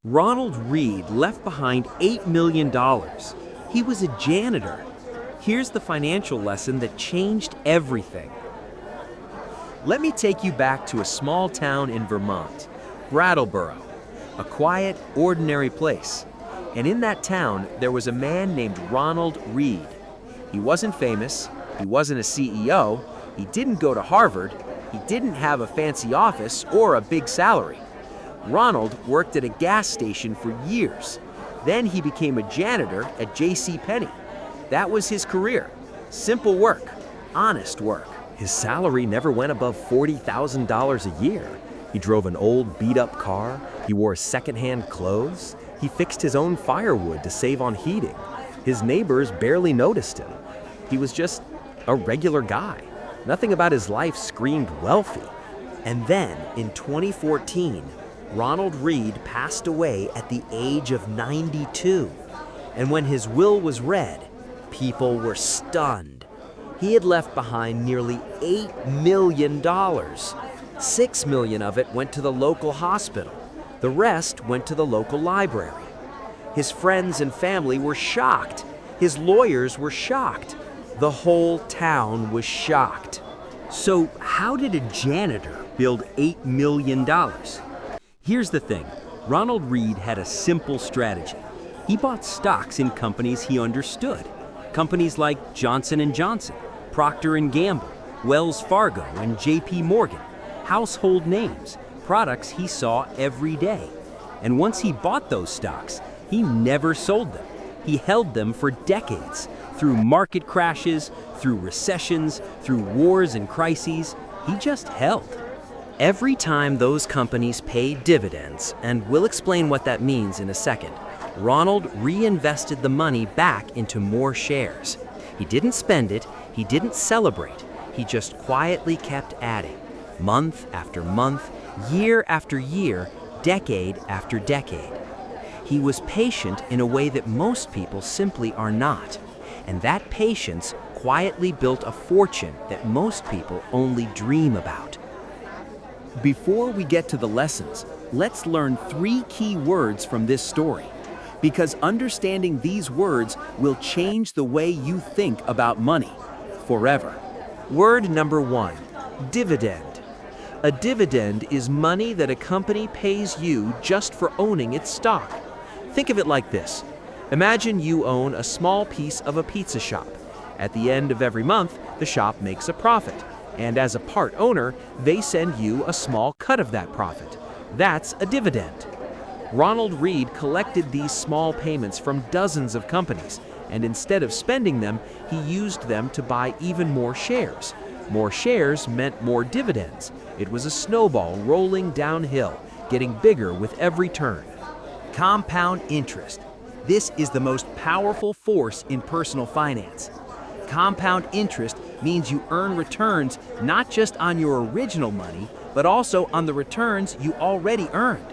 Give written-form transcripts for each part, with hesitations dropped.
Ronald Read left behind $8 million. He was a janitor. Here's the financial lesson that changed everything. Let me take you back to a small town in Vermont, Brattleboro, a quiet, ordinary place. And in that town, there was a man named Ronald Read. He wasn't famous, he wasn't a CEO, he didn't go to Harvard, he didn't have a fancy office or a big salary. Ronald worked at a gas station for years. Then he became a janitor at JCPenney. That was his career. Simple work, honest work. His salary never went above $40,000 a year. He drove an old beat-up car, he wore secondhand clothes, he fixed his own firewood to save on heating. His neighbors barely noticed him. He was just a regular guy. Nothing about his life screamed wealthy. And then, in 2014, Ronald Read passed away at the age of 92. And when his will was read, people were stunned. He had left behind nearly $8 million. $6 million of it went to the local hospital. The rest went to the local library. His friends and family were shocked. His lawyers were shocked. The whole town was shocked. So how did a janitor build $8 million? Here's the thing, Ronald Read had a simple strategy. He bought stocks in companies he understood. Companies like Johnson & Johnson, Procter & Gamble, Wells Fargo, and JP Morgan. Household names, products he saw every day. And once he bought those stocks, he never sold them. He held them for decades, through market crashes, through recessions, through wars and crises. He just held. Every time those companies paid dividends, and we'll explain what that means in a second, Ronald reinvested the money back into more shares. He didn't spend it, he didn't celebrate, he just quietly kept adding, month after month, year after year, decade after decade. He was patient in a way that most people simply are not, and that patience quietly built a fortune that most people only dream about. Before we get to the lessons, let's learn 3 key words from this story, because understanding these words will change the way you think about money forever. Word number 1, dividend. A dividend is money that a company pays you just for owning its stock. Think of it like this. Imagine you own a small piece of a pizza shop. At the end of every month, the shop makes a profit. And as a part owner, they send you a small cut of that profit. That's a dividend. Ronald Read collected these small payments from dozens of companies, and instead of spending them, he used them to buy even more shares. More shares meant more dividends. It was a snowball rolling downhill, getting bigger with every turn. Compound interest. This is the most powerful force in personal finance. Compound interest means you earn returns not just on your original money, but also on the returns you already earned.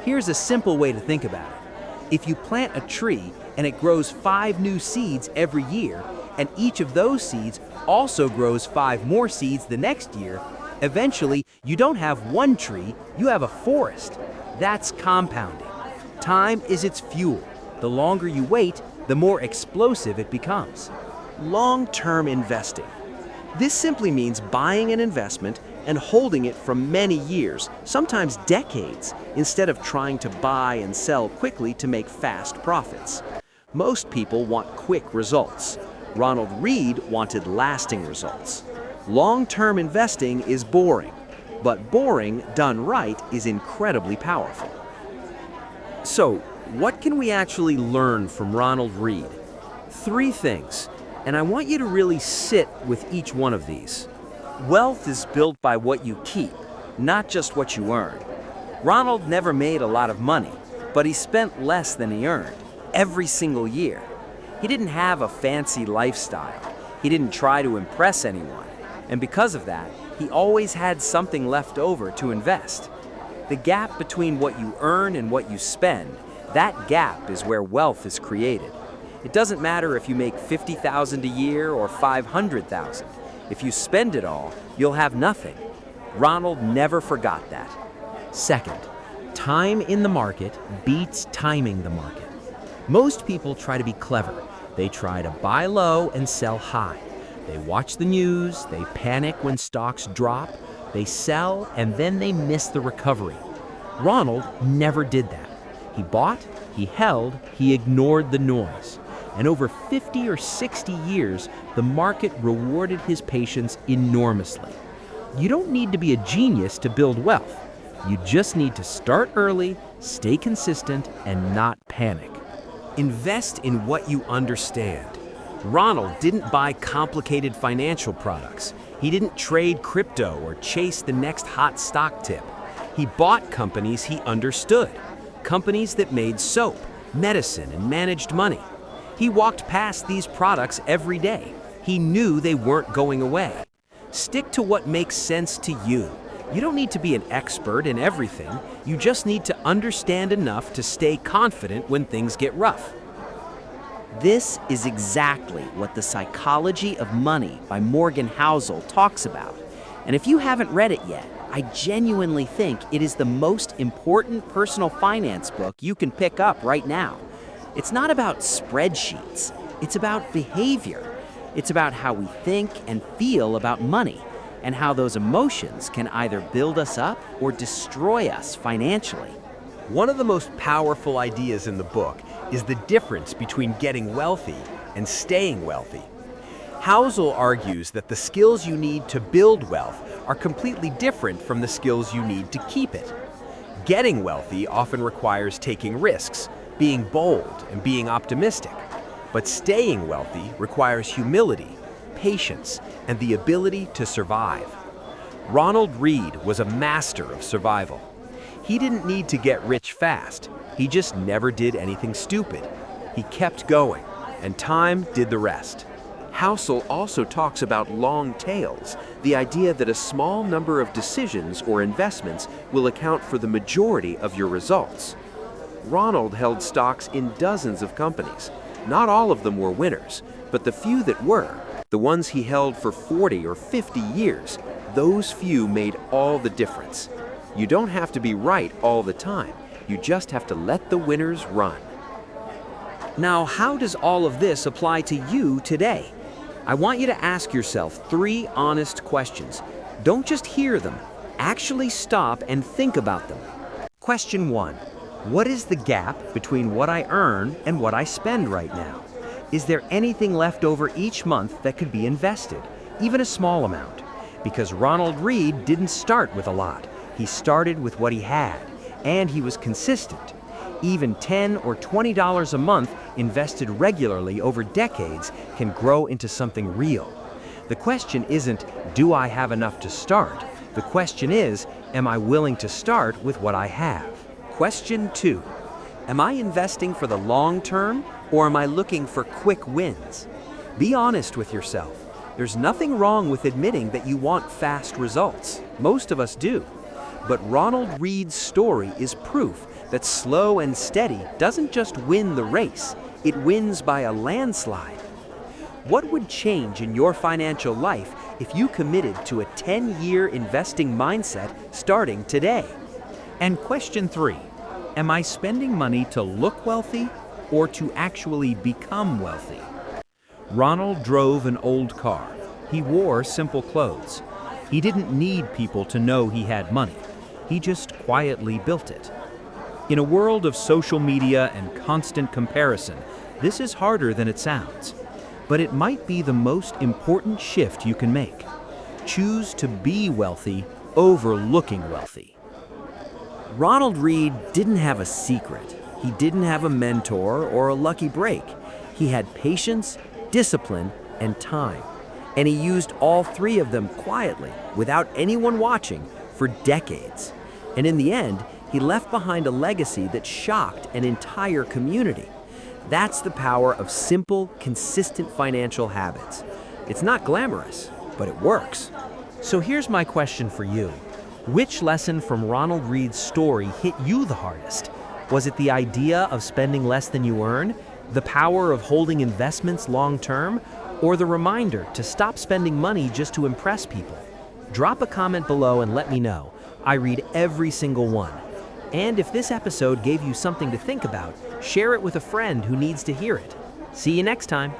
Here's a simple way to think about it. If you plant a tree and it grows 5 new seeds every year, and each of those seeds also grows 5 more seeds the next year, eventually you don't have one tree, you have a forest. That's compounding. Time is its fuel. The longer you wait, the more explosive it becomes. Long-term investing. This simply means buying an investment and holding it for many years, sometimes decades, instead of trying to buy and sell quickly to make fast profits. Most people want quick results. Ronald Read wanted lasting results. Long-term investing is boring, but boring done right is incredibly powerful. So, what can we actually learn from Ronald Read? 3 things. And I want you to really sit with each one of these. Wealth is built by what you keep, not just what you earn. Ronald never made a lot of money, but he spent less than he earned, every single year. He didn't have a fancy lifestyle. He didn't try to impress anyone. And because of that, he always had something left over to invest. The gap between what you earn and what you spend, that gap is where wealth is created. It doesn't matter if you make $50,000 a year or $500,000. If you spend it all, you'll have nothing. Ronald never forgot that. Second, Time in the market beats timing the market. Most people try to be clever. They try to buy low and sell high. They watch the news, they panic when stocks drop, they sell, and then they miss the recovery. Ronald never did that. He bought, he held, he ignored the noise. And over 50 or 60 years, the market rewarded his patience enormously. You don't need to be a genius to build wealth. You just need to start early, stay consistent, and not panic. Invest in what you understand. Ronald didn't buy complicated financial products. He didn't trade crypto or chase the next hot stock tip. He bought companies he understood, companies that made soap, medicine, and managed money. He walked past these products every day. He knew they weren't going away. Stick to what makes sense to you. You don't need to be an expert in everything. You just need to understand enough to stay confident when things get rough. This is exactly what The Psychology of Money by Morgan Housel talks about. And if you haven't read it yet, I genuinely think it is the most important personal finance book you can pick up right now. It's not about spreadsheets. It's about behavior. It's about how we think and feel about money, and how those emotions can either build us up or destroy us financially. One of the most powerful ideas in the book is the difference between getting wealthy and staying wealthy. Housel argues that the skills you need to build wealth are completely different from the skills you need to keep it. Getting wealthy often requires taking risks, being bold, and being optimistic. But staying wealthy requires humility, patience, and the ability to survive. Ronald Read was a master of survival. He didn't need to get rich fast. He just never did anything stupid. He kept going, and time did the rest. Housel also talks about long tails, the idea that a small number of decisions or investments will account for the majority of your results. Ronald held stocks in dozens of companies. Not all of them were winners, but the few that were, the ones he held for 40 or 50 years, those few made all the difference. You don't have to be right all the time. You just have to let the winners run. Now, how does all of this apply to you today? I want you to ask yourself 3 honest questions. Don't just hear them. Actually stop and think about them. Question 1. What is the gap between what I earn and what I spend right now? Is there anything left over each month that could be invested, even a small amount? Because Ronald Read didn't start with a lot. He started with what he had, and he was consistent. Even $10 or $20 a month invested regularly over decades can grow into something real. The question isn't, do I have enough to start? The question is, am I willing to start with what I have? Question 2. Am I investing for the long term, or am I looking for quick wins? Be honest with yourself. There's nothing wrong with admitting that you want fast results. Most of us do. But Ronald Read's story is proof that slow and steady doesn't just win the race, it wins by a landslide. What would change in your financial life if you committed to a 10-year investing mindset starting today? And question 3, am I spending money to look wealthy or to actually become wealthy? Ronald drove an old car. He wore simple clothes. He didn't need people to know he had money. He just quietly built it. In a world of social media and constant comparison, this is harder than it sounds. But it might be the most important shift you can make. Choose to be wealthy over looking wealthy. Ronald Read didn't have a secret. He didn't have a mentor or a lucky break. He had patience, discipline, and time. And he used all 3 of them quietly, without anyone watching, for decades. And in the end, he left behind a legacy that shocked an entire community. That's the power of simple, consistent financial habits. It's not glamorous, but it works. So here's my question for you. Which lesson from Ronald Read's story hit you the hardest? Was it the idea of spending less than you earn, the power of holding investments long term, or the reminder to stop spending money just to impress people? Drop a comment below and let me know. I read every single one. And if this episode gave you something to think about, share it with a friend who needs to hear it. See you next time.